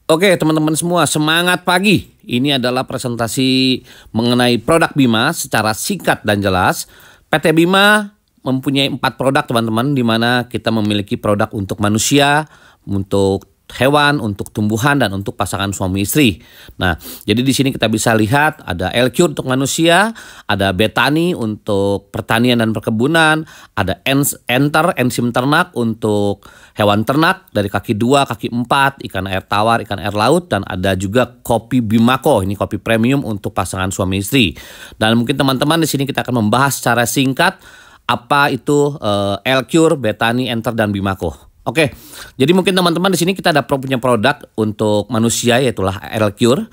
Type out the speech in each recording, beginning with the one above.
Oke teman-teman semua, semangat pagi. Ini adalah presentasi mengenai produk Bima secara singkat dan jelas. PT Bima mempunyai 4 produk teman-teman, di mana kita memiliki produk untuk manusia, untuk hewan, untuk tumbuhan, dan untuk pasangan suami istri. Nah, jadi di sini kita bisa lihat ada L-Cure untuk manusia, ada Betani untuk pertanian dan perkebunan, ada Enter enzim ternak untuk hewan ternak dari kaki 2, kaki 4, ikan air tawar, ikan air laut, dan ada juga kopi Bimako, ini kopi premium untuk pasangan suami istri. Dan mungkin teman-teman di sini kita akan membahas secara singkat apa itu L-Cure, Betani, Enter, dan Bimako. Oke, jadi mungkin teman-teman di sini kita ada punya produk untuk manusia, yaitulah L-Cure,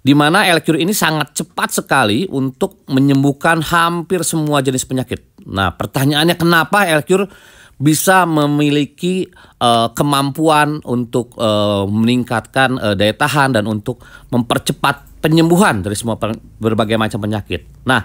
di mana L-Cure ini sangat cepat sekali untuk menyembuhkan hampir semua jenis penyakit. Nah, pertanyaannya kenapa L-Cure bisa memiliki kemampuan untuk meningkatkan daya tahan dan untuk mempercepat penyembuhan dari semua berbagai macam penyakit. Nah,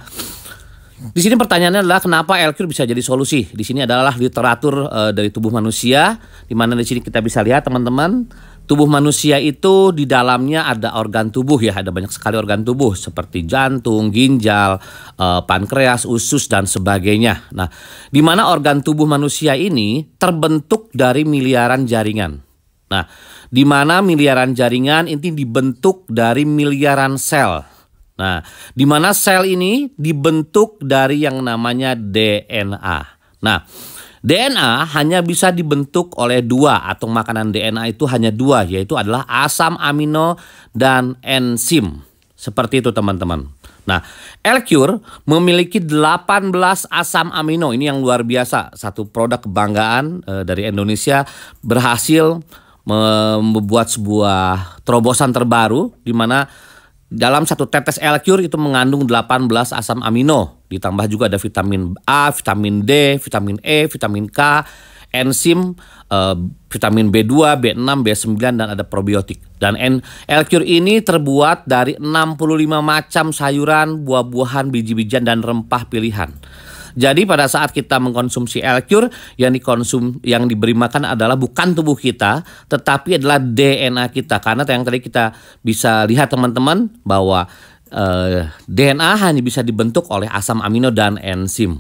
di sini pertanyaannya adalah kenapa L-Cure bisa jadi solusi. Di sini adalah literatur dari tubuh manusia, di mana di sini kita bisa lihat teman-teman, tubuh manusia itu di dalamnya ada organ tubuh ya, ada banyak sekali organ tubuh seperti jantung, ginjal, pankreas, usus, dan sebagainya. Nah, di mana organ tubuh manusia ini terbentuk dari miliaran jaringan. Nah, di mana miliaran jaringan ini dibentuk dari miliaran sel. Nah, di mana sel ini dibentuk dari yang namanya DNA. Nah, DNA hanya bisa dibentuk oleh 2, atau makanan DNA itu hanya 2, yaitu adalah asam amino dan enzim. Seperti itu teman-teman. Nah, L-Cure memiliki 18 asam amino. Ini yang luar biasa. Satu produk kebanggaan dari Indonesia berhasil membuat sebuah terobosan terbaru, di mana dalam satu tetes L-Cure itu mengandung 18 asam amino. Ditambah juga ada vitamin A, vitamin D, vitamin E, vitamin K, enzim, vitamin B2, B6, B9, dan ada probiotik. Dan L-Cure ini terbuat dari 65 macam sayuran, buah-buahan, biji-bijian, dan rempah pilihan. Jadi pada saat kita mengkonsumsi L-Cure, yang diberi makan adalah bukan tubuh kita, tetapi adalah DNA kita. Karena yang tadi kita bisa lihat teman-teman bahwa DNA hanya bisa dibentuk oleh asam amino dan enzim.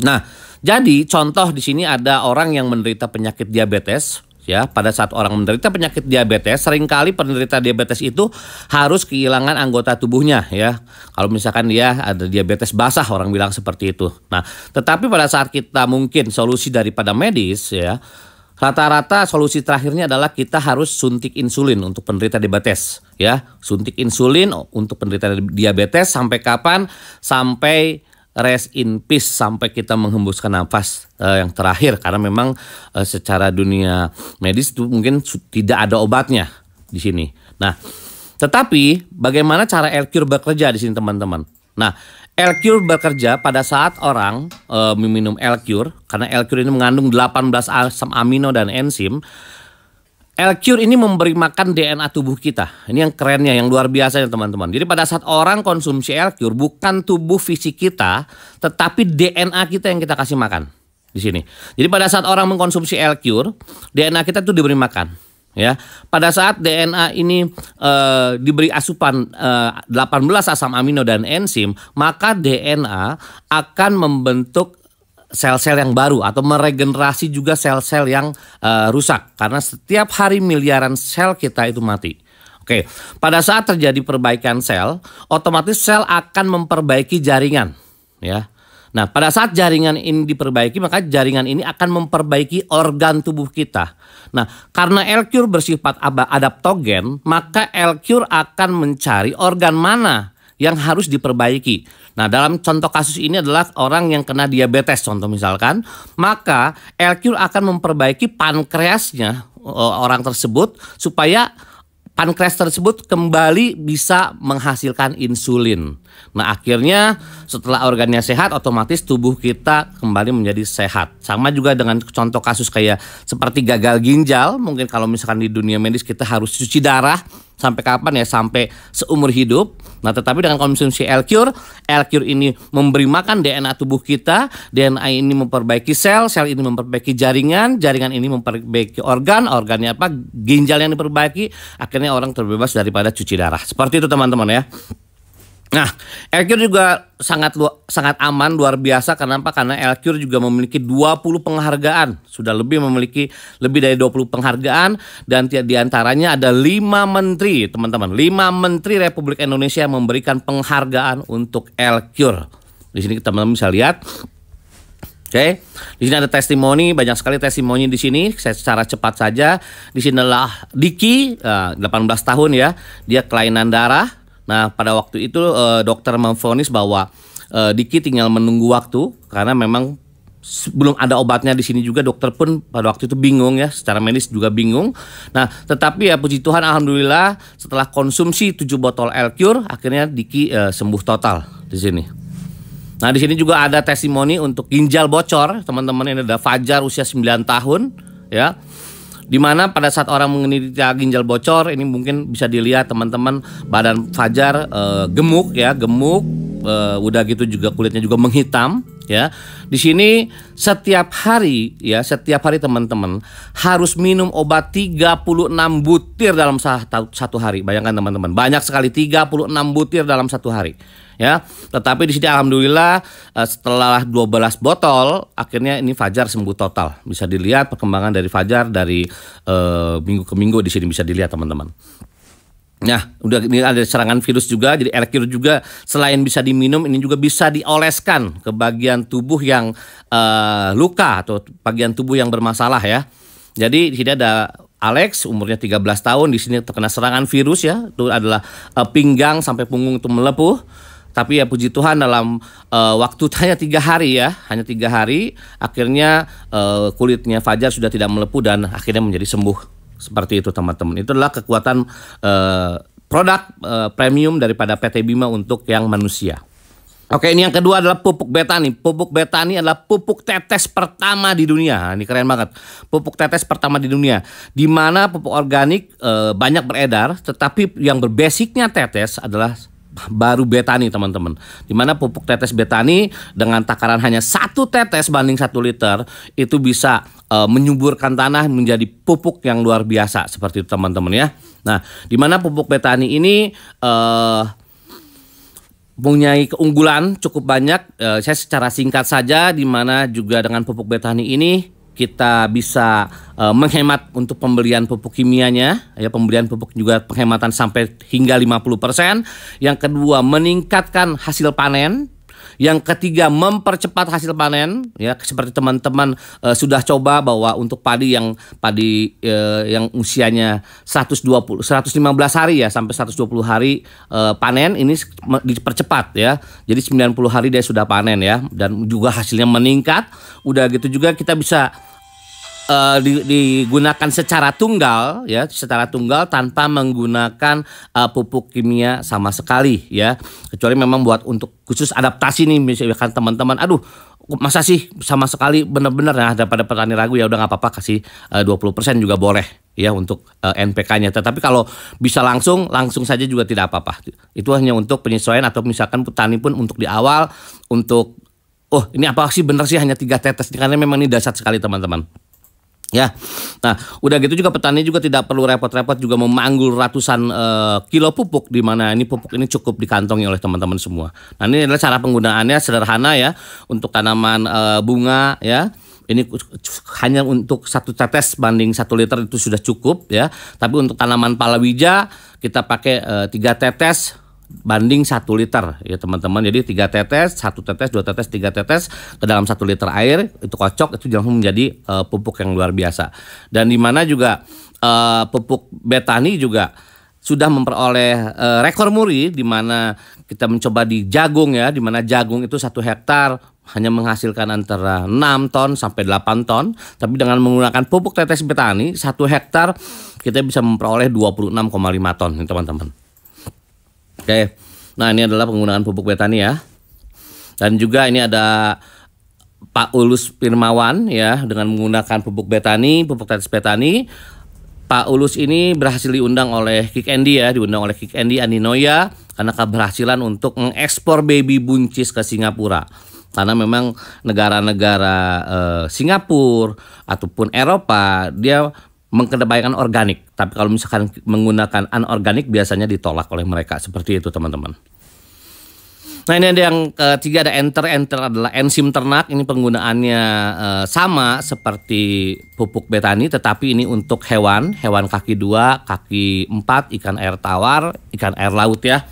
Nah, jadi contoh di sini ada orang yang menderita penyakit diabetes. Ya, pada saat orang menderita penyakit diabetes, seringkali penderita diabetes itu harus kehilangan anggota tubuhnya ya. Kalau misalkan dia ada diabetes basah, orang bilang seperti itu. Nah, tetapi pada saat kita mungkin solusi daripada medis ya, rata-rata solusi terakhirnya adalah kita harus suntik insulin untuk penderita diabetes ya. Suntik insulin untuk penderita diabetes sampai kapan? Sampai rest in peace, sampai kita menghembuskan nafas yang terakhir, karena memang secara dunia medis itu mungkin tidak ada obatnya di sini. Nah, tetapi bagaimana cara L-Cure bekerja di sini teman-teman? Nah, L-Cure bekerja pada saat orang meminum L-Cure, karena L-Cure ini mengandung 18 asam amino dan enzim. L-Cure ini memberi makan DNA tubuh kita. Ini yang kerennya, yang luar biasa ya teman-teman. Jadi pada saat orang konsumsi L-Cure, bukan tubuh fisik kita, tetapi DNA kita yang kita kasih makan di sini. Jadi pada saat orang mengkonsumsi L-Cure, DNA kita tuh diberi makan. Ya, pada saat DNA ini diberi asupan 18 asam amino dan enzim, maka DNA akan membentuk sel-sel yang baru atau meregenerasi juga sel-sel yang rusak, karena setiap hari miliaran sel kita itu mati. Oke, pada saat terjadi perbaikan sel, otomatis sel akan memperbaiki jaringan ya. Nah, pada saat jaringan ini diperbaiki, maka jaringan ini akan memperbaiki organ tubuh kita. Nah, karena L-Cure bersifat adaptogen, maka L-Cure akan mencari organ mana yang harus diperbaiki. Nah, dalam contoh kasus ini adalah orang yang kena diabetes contoh misalkan, maka L-Cure akan memperbaiki pankreasnya orang tersebut supaya pankreas tersebut kembali bisa menghasilkan insulin. Nah, akhirnya setelah organnya sehat, otomatis tubuh kita kembali menjadi sehat. Sama juga dengan contoh kasus kayak seperti gagal ginjal. Mungkin kalau misalkan di dunia medis kita harus cuci darah sampai kapan ya? Sampai seumur hidup. Nah, tetapi dengan konsumsi L-Cure ini memberi makan DNA tubuh kita, DNA ini memperbaiki sel, sel ini memperbaiki jaringan, jaringan ini memperbaiki organ, organnya apa? Ginjal yang diperbaiki, akhirnya orang terbebas daripada cuci darah. Seperti itu teman-teman ya. Nah, L-Cure juga sangat aman, luar biasa. Kenapa? Karena L-Cure juga memiliki 20 penghargaan. Sudah memiliki lebih dari 20 penghargaan. Dan diantaranya ada 5 menteri, teman-teman. 5 menteri Republik Indonesia yang memberikan penghargaan untuk L-Cure. Di sini teman-teman bisa lihat. Oke, di sini ada testimoni, banyak sekali testimoni di sini. Saya secara cepat saja. Di sini adalah Diki, 18 tahun ya. Dia kelainan darah. Nah, pada waktu itu dokter memvonis bahwa Diki tinggal menunggu waktu karena memang belum ada obatnya. Di sini juga dokter pun pada waktu itu bingung ya, secara medis juga bingung. Nah, tetapi ya puji Tuhan, alhamdulillah setelah konsumsi 7 botol L-Cure akhirnya Diki sembuh total di sini. Nah, di sini juga ada testimoni untuk ginjal bocor, teman-teman. Ini ada Fajar usia 9 tahun ya. Dimana pada saat orang menderita ginjal bocor ini mungkin bisa dilihat teman-teman, badan Fajar gemuk ya, udah gitu juga kulitnya juga menghitam ya. Di sini setiap hari teman-teman harus minum obat 36 butir dalam satu hari. Bayangkan teman-teman, banyak sekali 36 butir dalam satu hari. Ya, tetapi di sini alhamdulillah setelah 12 botol akhirnya ini Fajar sembuh total. Bisa dilihat perkembangan dari Fajar dari minggu ke minggu, di sini bisa dilihat teman-teman. Nah, udah ini ada serangan virus juga. Jadi L-Cure juga selain bisa diminum, ini juga bisa dioleskan ke bagian tubuh yang luka atau bagian tubuh yang bermasalah ya. Jadi di sini ada Alex, umurnya 13 tahun, di sini terkena serangan virus ya. Itu adalah pinggang sampai punggung itu melepuh. Tapi ya puji Tuhan dalam waktu hanya 3 hari ya, hanya 3 hari akhirnya kulitnya Fajar sudah tidak melepuh dan akhirnya menjadi sembuh. Seperti itu teman-teman. Itu adalah kekuatan produk premium daripada PT Bima untuk yang manusia. Oke, ini yang kedua adalah pupuk Betani. Pupuk Betani adalah pupuk tetes pertama di dunia. Ini keren banget. Pupuk tetes pertama di dunia. Di mana pupuk organik banyak beredar, tetapi yang berbasicnya tetes adalah baru Betani teman-teman. Dimana pupuk tetes Betani dengan takaran hanya 1 tetes banding 1 liter itu bisa menyuburkan tanah menjadi pupuk yang luar biasa seperti itu teman-teman ya. Nah, dimana pupuk Betani ini mempunyai keunggulan cukup banyak. Saya secara singkat saja, dimana juga dengan pupuk Betani ini kita bisa menghemat untuk pembelian pupuk kimianya ya, pembelian pupuk juga penghematan sampai hingga 50%. Yang kedua, meningkatkan hasil panen. Yang ketiga, mempercepat hasil panen ya, seperti teman-teman sudah coba bahwa untuk padi yang usianya 115 hari ya sampai 120 hari panen ini dipercepat ya. Jadi 90 hari dia sudah panen ya, dan juga hasilnya meningkat. Udah gitu juga kita bisa digunakan secara tunggal ya, secara tunggal tanpa menggunakan pupuk kimia sama sekali ya, kecuali memang buat untuk khusus adaptasi nih, misalkan teman-teman aduh masa sih sama sekali benar-benar ya, daripada petani ragu ya udah nggak apa-apa, kasih 20% juga boleh ya untuk NPK-nya. Tetapi kalau bisa langsung saja juga tidak apa-apa. Itu hanya untuk penyesuaian, atau misalkan petani pun untuk di awal untuk ini apa sih bener sih hanya 3 tetes, karena memang ini dasar sekali teman-teman. Ya, nah udah gitu juga petani juga tidak perlu repot-repot juga memanggul ratusan kilo pupuk, di mana ini pupuk ini cukup dikantongi oleh teman-teman semua. Nah, ini adalah cara penggunaannya sederhana ya, untuk tanaman bunga ya. Ini hanya untuk 1 tetes banding 1 liter itu sudah cukup ya. Tapi untuk tanaman palawija kita pakai 3 tetes banding 1 liter ya teman-teman. Jadi 3 tetes, 1 tetes, 2 tetes, 3 tetes ke dalam 1 liter air, itu kocok, itu langsung menjadi pupuk yang luar biasa. Dan di mana juga pupuk Betani juga sudah memperoleh rekor muri, di mana kita mencoba di jagung ya, di mana jagung itu 1 hektar hanya menghasilkan antara 6 ton sampai 8 ton. Tapi dengan menggunakan pupuk tetes Betani 1 hektar kita bisa memperoleh 26,5 ton teman-teman. Oke, nah ini adalah penggunaan pupuk Betani ya. Dan juga ini ada Pak Ulus Firmawan ya, dengan menggunakan pupuk Betani, pupuk tetes Betani. Pak Ulus ini berhasil diundang oleh Kick Andy ya, diundang oleh Kick Andy Andi Noya karena keberhasilan untuk mengekspor baby buncis ke Singapura. Karena memang negara-negara Singapura ataupun Eropa dia mengedepankan organik. Tapi kalau misalkan menggunakan anorganik biasanya ditolak oleh mereka, seperti itu teman-teman. Nah ini ada yang ketiga, ada enter. Enter adalah enzim ternak. Ini penggunaannya sama seperti pupuk betani, tetapi ini untuk hewan kaki 2, kaki 4, ikan air tawar, ikan air laut ya.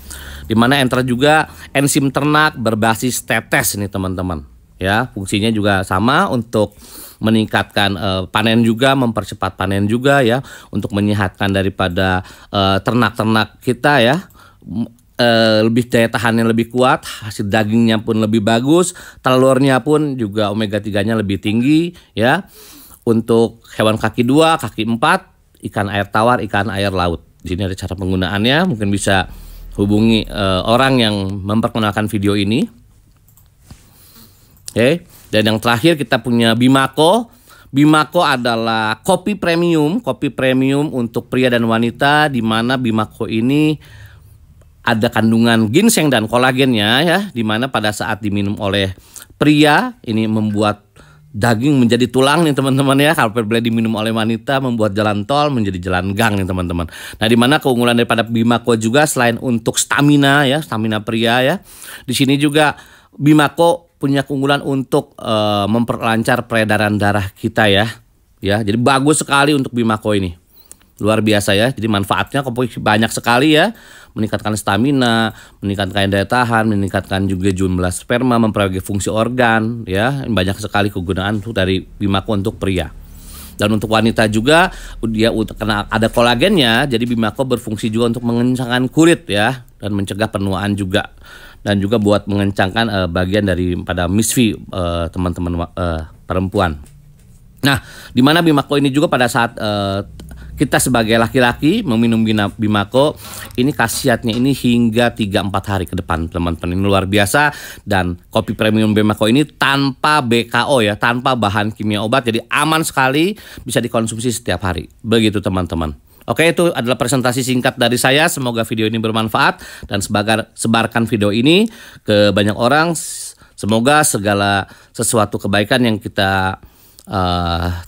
Dimana enter juga enzim ternak berbasis tetes ini teman-teman. Ya, fungsinya juga sama untuk meningkatkan panen juga, mempercepat panen juga ya, untuk menyehatkan daripada ternak-ternak kita ya. Lebih daya tahannya lebih kuat, hasil dagingnya pun lebih bagus, telurnya pun juga omega 3-nya lebih tinggi ya. Untuk hewan kaki 2, kaki 4, ikan air tawar, ikan air laut. Di sini ada cara penggunaannya, mungkin bisa hubungi orang yang memperkenalkan video ini. Oke. Dan yang terakhir kita punya Bimako. Bimako adalah kopi premium untuk pria dan wanita, di mana Bimako ini ada kandungan ginseng dan kolagennya ya, dimana pada saat diminum oleh pria ini membuat daging menjadi tulang nih teman-teman ya. Kalau apabila diminum oleh wanita membuat jalan tol menjadi jalan gang nih teman-teman. Nah dimana keunggulan daripada Bimako juga selain untuk stamina ya, stamina pria ya, di sini juga Bimako punya keunggulan untuk memperlancar peredaran darah kita ya. Jadi bagus sekali untuk Bimako ini. Luar biasa ya. Jadi manfaatnya banyak sekali ya. Meningkatkan stamina, meningkatkan daya tahan, meningkatkan juga jumlah sperma, memperbaiki fungsi organ ya. Banyak sekali kegunaan dari Bimako untuk pria. Dan untuk wanita juga dia karena ada kolagennya, jadi Bimako berfungsi juga untuk mengencangkan kulit ya, dan mencegah penuaan juga. Dan juga buat mengencangkan bagian daripada misfi teman-teman perempuan. Nah, di mana Bimako ini juga pada saat kita sebagai laki-laki meminum Bimako ini khasiatnya ini hingga 3-4 hari ke depan teman-teman. Ini luar biasa. Dan kopi premium Bimako ini tanpa BKO ya, tanpa bahan kimia obat, jadi aman sekali, bisa dikonsumsi setiap hari. Begitu teman-teman. Oke, itu adalah presentasi singkat dari saya. Semoga video ini bermanfaat dan sebarkan video ini ke banyak orang. Semoga segala sesuatu kebaikan yang kita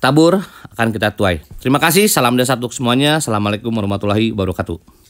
tabur akan kita tuai. Terima kasih, salam dan satu semuanya. Assalamualaikum warahmatullahi wabarakatuh.